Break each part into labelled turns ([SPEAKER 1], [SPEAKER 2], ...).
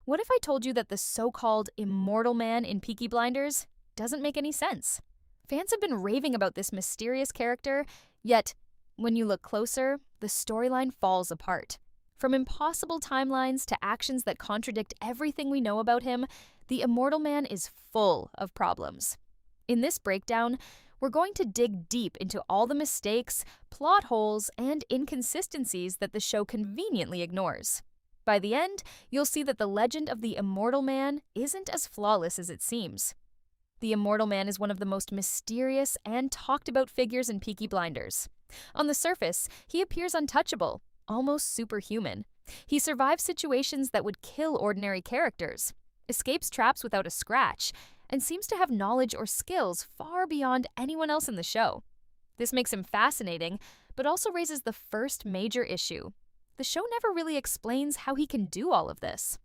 [SPEAKER 1] What if I told you that the so-called immortal man in Peaky Blinders doesn't make any sense? Fans have been raving about this mysterious character, yet, when you look closer, the storyline falls apart. From impossible timelines to actions that contradict everything we know about him, the immortal man is full of problems. In this breakdown, we're going to dig deep into all the mistakes, plot holes, and inconsistencies that the show conveniently ignores. By the end, you'll see that the legend of the Immortal Man isn't as flawless as it seems. The Immortal Man is one of the most mysterious and talked about figures in Peaky Blinders. On the surface, he appears untouchable, almost superhuman. He survives situations that would kill ordinary characters, escapes traps without a scratch, and seems to have knowledge or skills far beyond anyone else in the show. This makes him fascinating, but also raises the first major issue. The show never really explains how he can do all of this.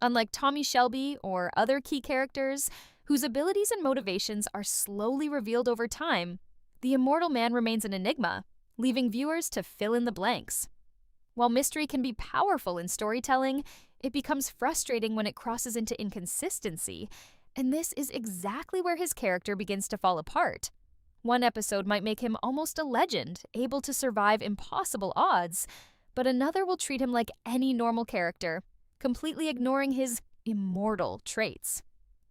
[SPEAKER 1] Unlike Tommy Shelby or other key characters, whose abilities and motivations are slowly revealed over time, the Immortal Man remains an enigma, leaving viewers to fill in the blanks. While mystery can be powerful in storytelling, it becomes frustrating when it crosses into inconsistency, and this is exactly where his character begins to fall apart. One episode might make him almost a legend, able to survive impossible odds, but another will treat him like any normal character, completely ignoring his immortal traits.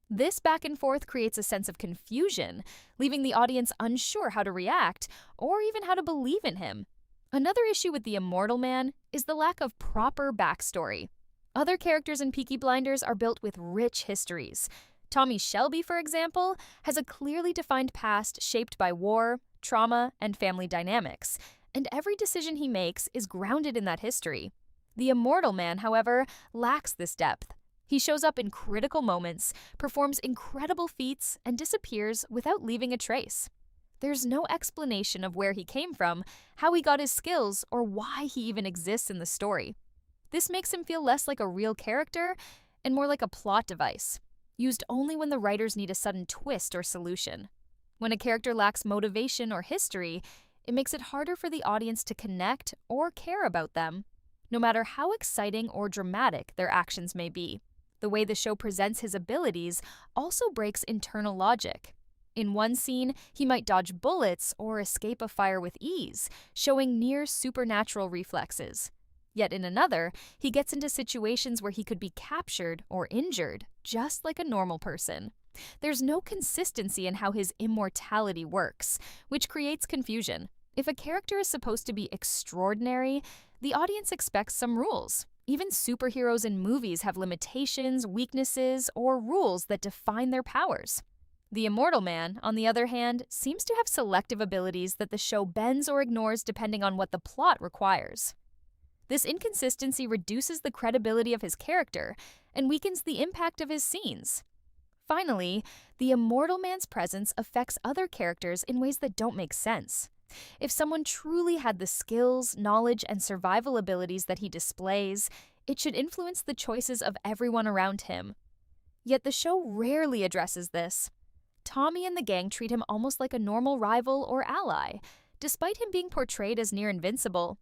[SPEAKER 1] This back and forth creates a sense of confusion, leaving the audience unsure how to react or even how to believe in him. Another issue with the Immortal Man is the lack of proper backstory. Other characters in Peaky Blinders are built with rich histories. Tommy Shelby, for example, has a clearly defined past shaped by war, trauma, and family dynamics, and every decision he makes is grounded in that history. The Immortal Man, however, lacks this depth. He shows up in critical moments, performs incredible feats, and disappears without leaving a trace. There's no explanation of where he came from, how he got his skills, or why he even exists in the story. This makes him feel less like a real character and more like a plot device, used only when the writers need a sudden twist or solution. When a character lacks motivation or history, it makes it harder for the audience to connect or care about them, no matter how exciting or dramatic their actions may be. The way the show presents his abilities also breaks internal logic. In one scene, he might dodge bullets or escape a fire with ease, showing near supernatural reflexes. Yet in another, he gets into situations where he could be captured or injured, just like a normal person. There's no consistency in how his immortality works, which creates confusion. If a character is supposed to be extraordinary, the audience expects some rules. Even superheroes in movies have limitations, weaknesses, or rules that define their powers. The Immortal Man, on the other hand, seems to have selective abilities that the show bends or ignores depending on what the plot requires. This inconsistency reduces the credibility of his character and weakens the impact of his scenes. Finally, the Immortal Man's presence affects other characters in ways that don't make sense. If someone truly had the skills, knowledge, and survival abilities that he displays, it should influence the choices of everyone around him. Yet the show rarely addresses this. Tommy and the gang treat him almost like a normal rival or ally, despite him being portrayed as near invincible.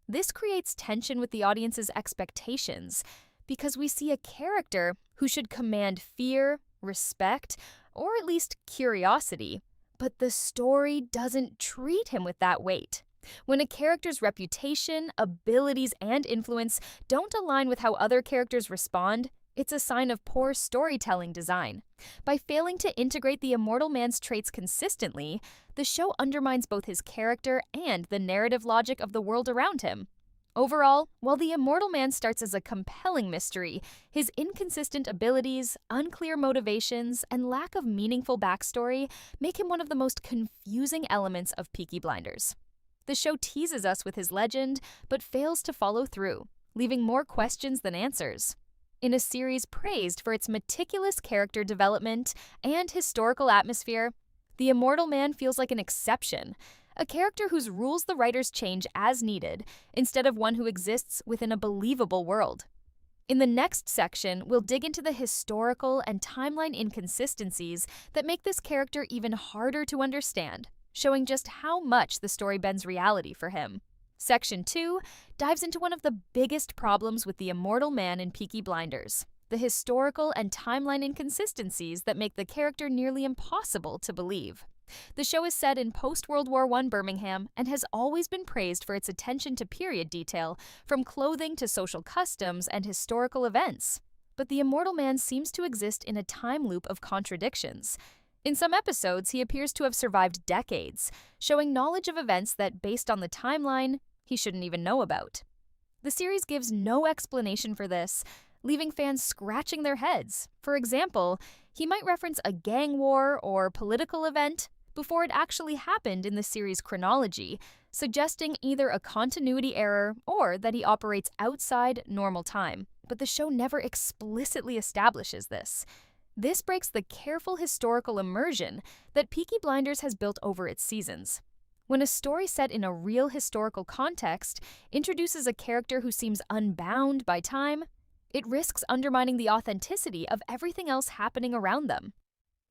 [SPEAKER 1] This creates tension with the audience's expectations, because we see a character who should command fear, respect, or at least curiosity, but the story doesn't treat him with that weight. When a character's reputation, abilities, and influence don't align with how other characters respond, it's a sign of poor storytelling design. By failing to integrate the Immortal Man's traits consistently, the show undermines both his character and the narrative logic of the world around him. Overall, while the Immortal Man starts as a compelling mystery, his inconsistent abilities, unclear motivations, and lack of meaningful backstory make him one of the most confusing elements of Peaky Blinders. The show teases us with his legend, but fails to follow through, leaving more questions than answers. In a series praised for its meticulous character development and historical atmosphere, the Immortal Man feels like an exception, a character whose rules the writers change as needed, instead of one who exists within a believable world. In the next section, we'll dig into the historical and timeline inconsistencies that make this character even harder to understand, showing just how much the story bends reality for him. Section 2 dives into one of the biggest problems with the Immortal Man in Peaky Blinders, the historical and timeline inconsistencies that make the character nearly impossible to believe. The show is set in post-World War I Birmingham and has always been praised for its attention to period detail, from clothing to social customs and historical events. But the immortal man seems to exist in a time loop of contradictions. In some episodes, he appears to have survived decades, showing knowledge of events that, based on the timeline, he shouldn't even know about. The series gives no explanation for this, leaving fans scratching their heads. For example, he might reference a gang war or political event before it actually happened in the series' chronology, suggesting either a continuity error or that he operates outside normal time. But the show never explicitly establishes this. This breaks the careful historical immersion that Peaky Blinders has built over its seasons. When a story set in a real historical context introduces a character who seems unbound by time, it risks undermining the authenticity of everything else happening around them.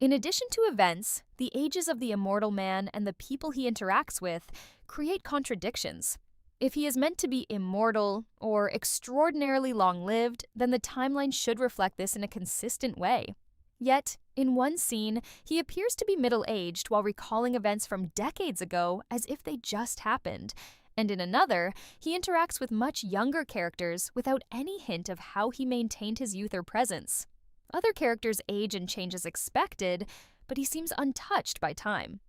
[SPEAKER 1] In addition to events, the ages of the immortal man and the people he interacts with create contradictions. If he is meant to be immortal or extraordinarily long-lived, then the timeline should reflect this in a consistent way. Yet, in one scene, he appears to be middle-aged while recalling events from decades ago as if they just happened, and in another, he interacts with much younger characters without any hint of how he maintained his youth or presence. Other characters age and change as expected, but he seems untouched by time.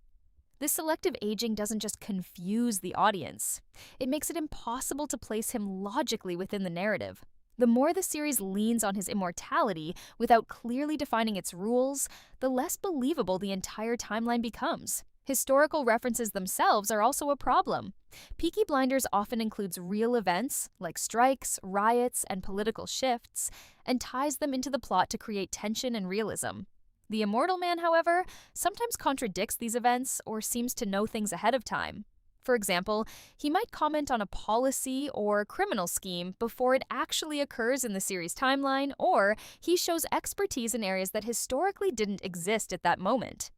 [SPEAKER 1] This selective aging doesn't just confuse the audience, it makes it impossible to place him logically within the narrative. The more the series leans on his immortality without clearly defining its rules, the less believable the entire timeline becomes. Historical references themselves are also a problem. Peaky Blinders often includes real events, like strikes, riots, and political shifts, and ties them into the plot to create tension and realism. The immortal man, however, sometimes contradicts these events or seems to know things ahead of time. For example, he might comment on a policy or criminal scheme before it actually occurs in the series' timeline, or he shows expertise in areas that historically didn't exist at that moment.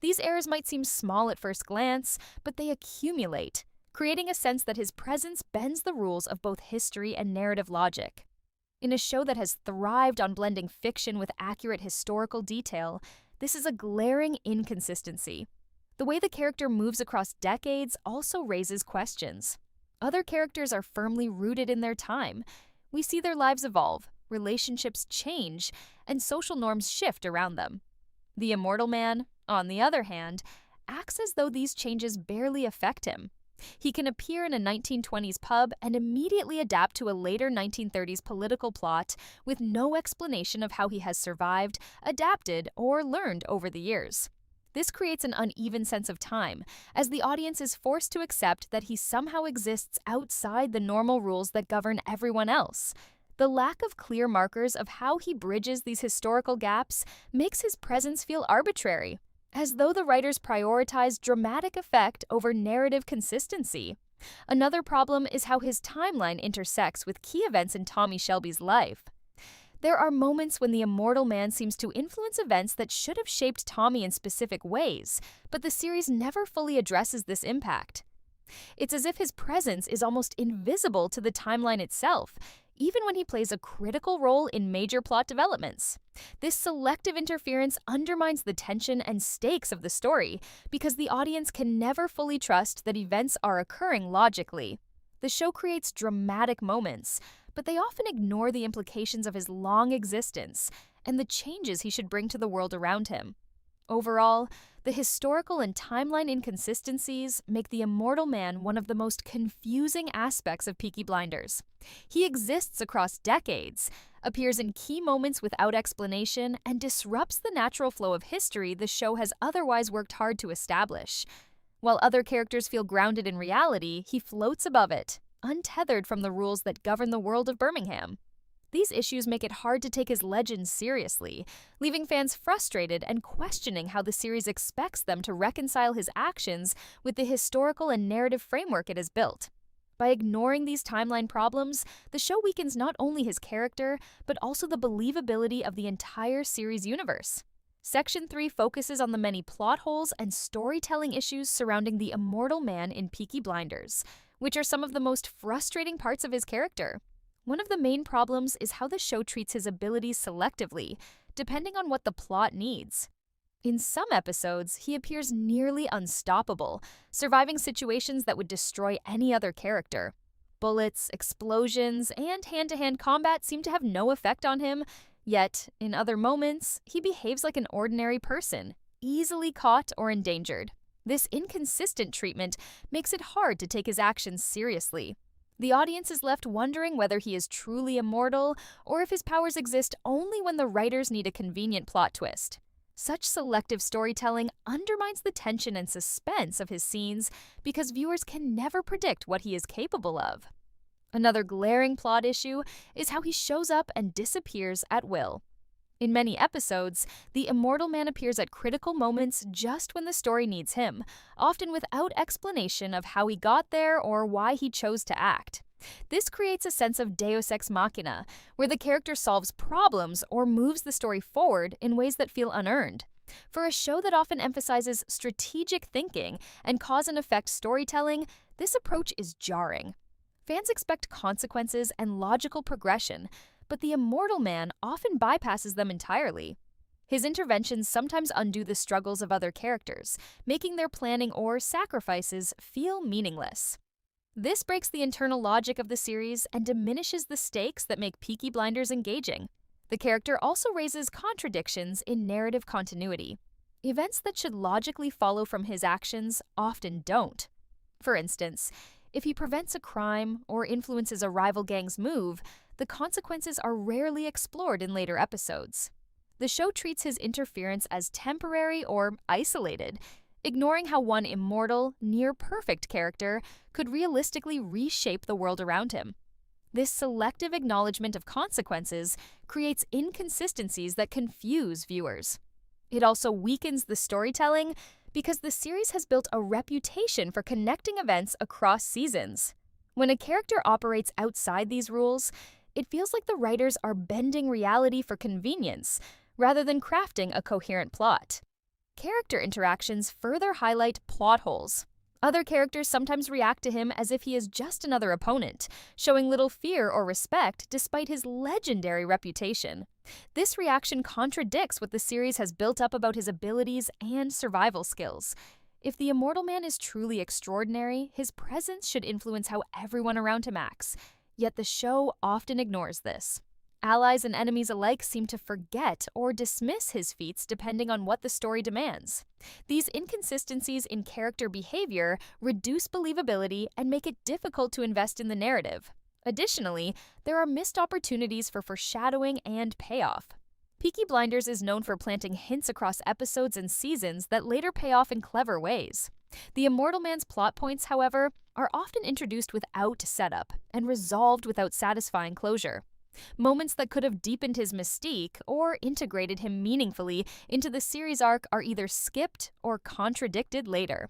[SPEAKER 1] These errors might seem small at first glance, but they accumulate, creating a sense that his presence bends the rules of both history and narrative logic. In a show that has thrived on blending fiction with accurate historical detail, this is a glaring inconsistency. The way the character moves across decades also raises questions. Other characters are firmly rooted in their time. We see their lives evolve, relationships change, and social norms shift around them. The immortal man, on the other hand, acts as though these changes barely affect him. He can appear in a 1920s pub and immediately adapt to a later 1930s political plot with no explanation of how he has survived, adapted, or learned over the years. This creates an uneven sense of time, as the audience is forced to accept that he somehow exists outside the normal rules that govern everyone else. The lack of clear markers of how he bridges these historical gaps makes his presence feel arbitrary, as though the writers prioritize dramatic effect over narrative consistency. Another problem is how his timeline intersects with key events in Tommy Shelby's life. There are moments when the immortal man seems to influence events that should have shaped Tommy in specific ways, but the series never fully addresses this impact. It's as if his presence is almost invisible to the timeline itself, even when he plays a critical role in major plot developments. This selective interference undermines the tension and stakes of the story, because the audience can never fully trust that events are occurring logically. The show creates dramatic moments, but they often ignore the implications of his long existence and the changes he should bring to the world around him. Overall, the historical and timeline inconsistencies make the immortal man one of the most confusing aspects of Peaky Blinders. He exists across decades, appears in key moments without explanation, and disrupts the natural flow of history the show has otherwise worked hard to establish. While other characters feel grounded in reality, he floats above it, untethered from the rules that govern the world of Birmingham. These issues make it hard to take his legend seriously, leaving fans frustrated and questioning how the series expects them to reconcile his actions with the historical and narrative framework it has built. By ignoring these timeline problems, the show weakens not only his character, but also the believability of the entire series universe. Section 3 focuses on the many plot holes and storytelling issues surrounding the immortal man in Peaky Blinders, which are some of the most frustrating parts of his character. One of the main problems is how the show treats his abilities selectively, depending on what the plot needs. In some episodes, he appears nearly unstoppable, surviving situations that would destroy any other character. Bullets, explosions, and hand-to-hand combat seem to have no effect on him, yet, in other moments, he behaves like an ordinary person, easily caught or endangered. This inconsistent treatment makes it hard to take his actions seriously. The audience is left wondering whether he is truly immortal or if his powers exist only when the writers need a convenient plot twist. Such selective storytelling undermines the tension and suspense of his scenes because viewers can never predict what he is capable of. Another glaring plot issue is how he shows up and disappears at will. In many episodes, the immortal man appears at critical moments just when the story needs him, often without explanation of how he got there or why he chose to act. This creates a sense of deus ex machina, where the character solves problems or moves the story forward in ways that feel unearned. For a show that often emphasizes strategic thinking and cause and effect storytelling, this approach is jarring. Fans expect consequences and logical progression, but the immortal man often bypasses them entirely. His interventions sometimes undo the struggles of other characters, making their planning or sacrifices feel meaningless. This breaks the internal logic of the series and diminishes the stakes that make Peaky Blinders engaging. The character also raises contradictions in narrative continuity. Events that should logically follow from his actions often don't. For instance, if he prevents a crime or influences a rival gang's move, the consequences are rarely explored in later episodes. The show treats his interference as temporary or isolated, ignoring how one immortal, near-perfect character could realistically reshape the world around him. This selective acknowledgement of consequences creates inconsistencies that confuse viewers. It also weakens the storytelling because the series has built a reputation for connecting events across seasons. When a character operates outside these rules, it feels like the writers are bending reality for convenience rather than crafting a coherent plot. Character interactions further highlight plot holes. Other characters sometimes react to him as if he is just another opponent, showing little fear or respect despite his legendary reputation. This reaction contradicts what the series has built up about his abilities and survival skills. If the immortal man is truly extraordinary, his presence should influence how everyone around him acts. Yet the show often ignores this. Allies and enemies alike seem to forget or dismiss his feats depending on what the story demands. These inconsistencies in character behavior reduce believability and make it difficult to invest in the narrative. Additionally, there are missed opportunities for foreshadowing and payoff. Peaky Blinders is known for planting hints across episodes and seasons that later pay off in clever ways. The immortal man's plot points, however, are often introduced without setup and resolved without satisfying closure. Moments that could have deepened his mystique or integrated him meaningfully into the series arc are either skipped or contradicted later.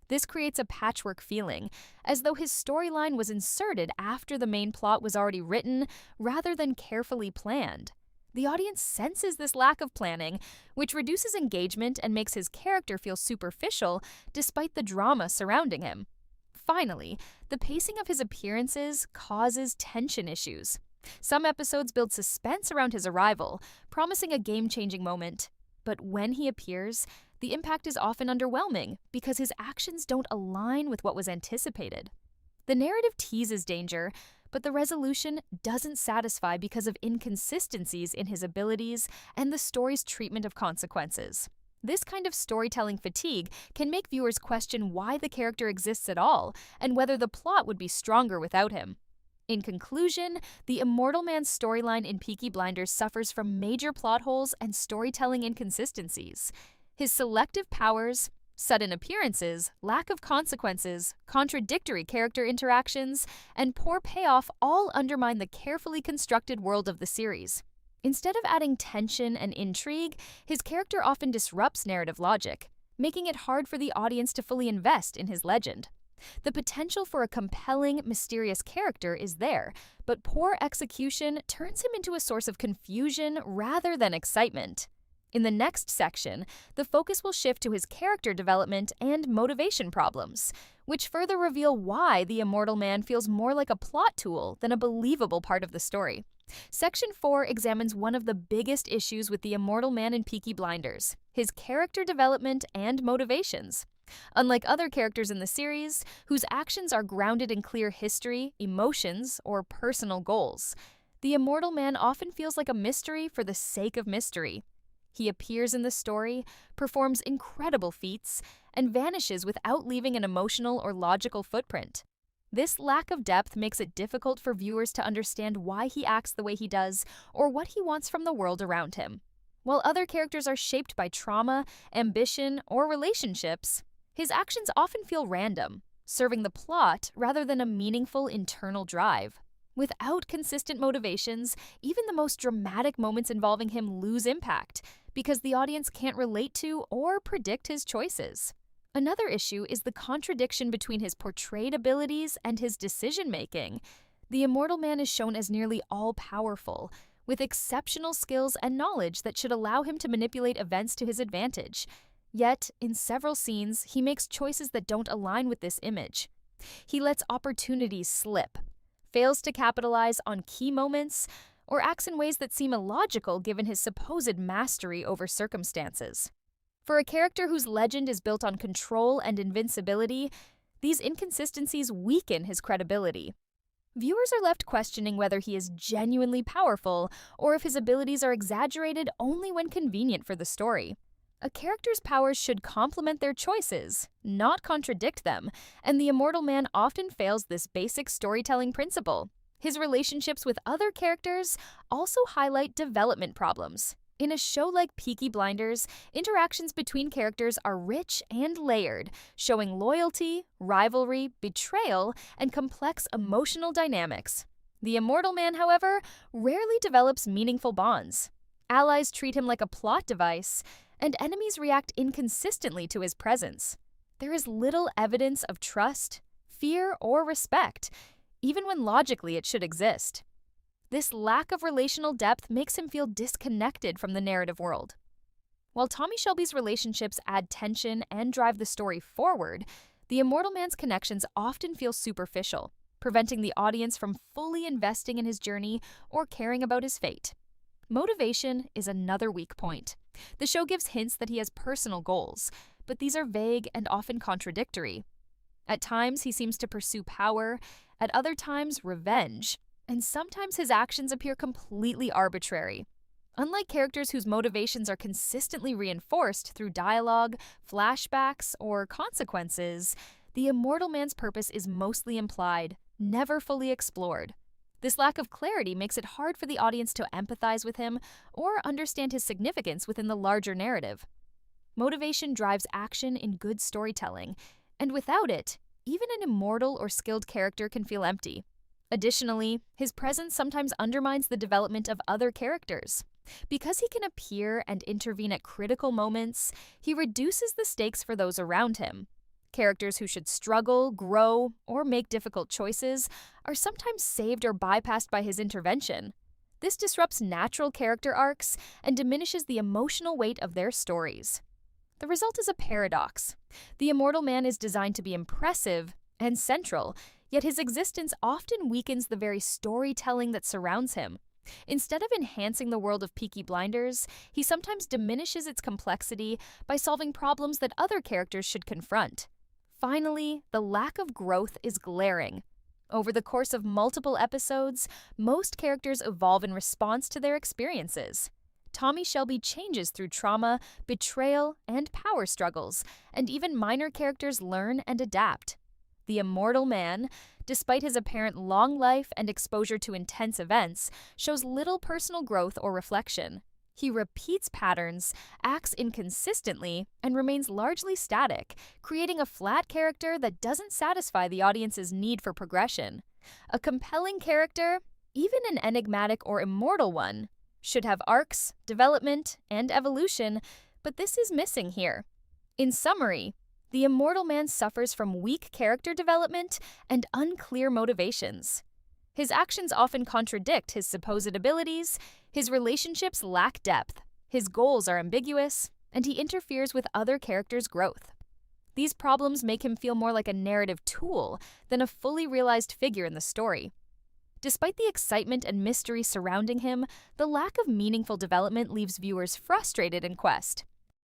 [SPEAKER 1] This creates a patchwork feeling, as though his storyline was inserted after the main plot was already written rather than carefully planned. The audience senses this lack of planning, which reduces engagement and makes his character feel superficial despite the drama surrounding him. Finally, the pacing of his appearances causes tension issues. Some episodes build suspense around his arrival, promising a game-changing moment. But when he appears, the impact is often underwhelming because his actions don't align with what was anticipated. The narrative teases danger, but the resolution doesn't satisfy because of inconsistencies in his abilities and the story's treatment of consequences. This kind of storytelling fatigue can make viewers question why the character exists at all and whether the plot would be stronger without him. In conclusion, the immortal man's storyline in Peaky Blinders suffers from major plot holes and storytelling inconsistencies. His selective powers, sudden appearances, lack of consequences, contradictory character interactions, and poor payoff all undermine the carefully constructed world of the series. Instead of adding tension and intrigue, his character often disrupts narrative logic, making it hard for the audience to fully invest in his legend. The potential for a compelling, mysterious character is there, but poor execution turns him into a source of confusion rather than excitement. In the next section, the focus will shift to his character development and motivation problems, which further reveal why the immortal man feels more like a plot tool than a believable part of the story. Section 4 examines one of the biggest issues with the immortal man in Peaky Blinders: his character development and motivations. Unlike other characters in the series, whose actions are grounded in clear history, emotions, or personal goals, the immortal man often feels like a mystery for the sake of mystery. He appears in the story, performs incredible feats, and vanishes without leaving an emotional or logical footprint. This lack of depth makes it difficult for viewers to understand why he acts the way he does or what he wants from the world around him. While other characters are shaped by trauma, ambition, or relationships, his actions often feel random, serving the plot rather than a meaningful internal drive. Without consistent motivations, even the most dramatic moments involving him lose impact because the audience can't relate to or predict his choices. Another issue is the contradiction between his portrayed abilities and his decision-making. The immortal man is shown as nearly all-powerful, with exceptional skills and knowledge that should allow him to manipulate events to his advantage. Yet, in several scenes, he makes choices that don't align with this image. He lets opportunities slip, fails to capitalize on key moments, or acts in ways that seem illogical given his supposed mastery over circumstances. For a character whose legend is built on control and invincibility, these inconsistencies weaken his credibility. Viewers are left questioning whether he is genuinely powerful or if his abilities are exaggerated only when convenient for the story. A character's powers should complement their choices, not contradict them, and the immortal man often fails this basic storytelling principle. His relationships with other characters also highlight development problems. In a show like Peaky Blinders, interactions between characters are rich and layered, showing loyalty, rivalry, betrayal, and complex emotional dynamics. The immortal man, however, rarely develops meaningful bonds. Allies treat him like a plot device, and enemies react inconsistently to his presence. There is little evidence of trust, fear, or respect, even when logically it should exist. This lack of relational depth makes him feel disconnected from the narrative world. While Tommy Shelby's relationships add tension and drive the story forward, the immortal man's connections often feel superficial, preventing the audience from fully investing in his journey or caring about his fate. Motivation is another weak point. The show gives hints that he has personal goals, but these are vague and often contradictory. At times, he seems to pursue power, at other times, revenge, and sometimes his actions appear completely arbitrary. Unlike characters whose motivations are consistently reinforced through dialogue, flashbacks, or consequences, the immortal man's purpose is mostly implied, never fully explored. This lack of clarity makes it hard for the audience to empathize with him or understand his significance within the larger narrative. Motivation drives action in good storytelling, and without it, even an immortal or skilled character can feel empty. Additionally, his presence sometimes undermines the development of other characters. Because he can appear and intervene at critical moments, he reduces the stakes for those around him. Characters who should struggle, grow, or make difficult choices are sometimes saved or bypassed by his intervention. This disrupts natural character arcs and diminishes the emotional weight of their stories. The result is a paradox. The immortal man is designed to be impressive and central, yet his existence often weakens the very storytelling that surrounds him. Instead of enhancing the world of Peaky Blinders, he sometimes diminishes its complexity by solving problems that other characters should confront. Finally, the lack of growth is glaring. Over the course of multiple episodes, most characters evolve in response to their experiences. Tommy Shelby changes through trauma, betrayal, and power struggles, and even minor characters learn and adapt. The immortal man, despite his apparent long life and exposure to intense events, shows little personal growth or reflection. He repeats patterns, acts inconsistently, and remains largely static, creating a flat character that doesn't satisfy the audience's need for progression. A compelling character, even an enigmatic or immortal one, should have arcs, development, and evolution, but this is missing here. In summary, the immortal man suffers from weak character development and unclear motivations. His actions often contradict his supposed abilities, his relationships lack depth, His goals are ambiguous, and he interferes with other characters' growth. These problems make him feel more like a narrative tool than a fully realized figure in the story. Despite the excitement and mystery surrounding him, the lack of meaningful development leaves viewers frustrated in Quest.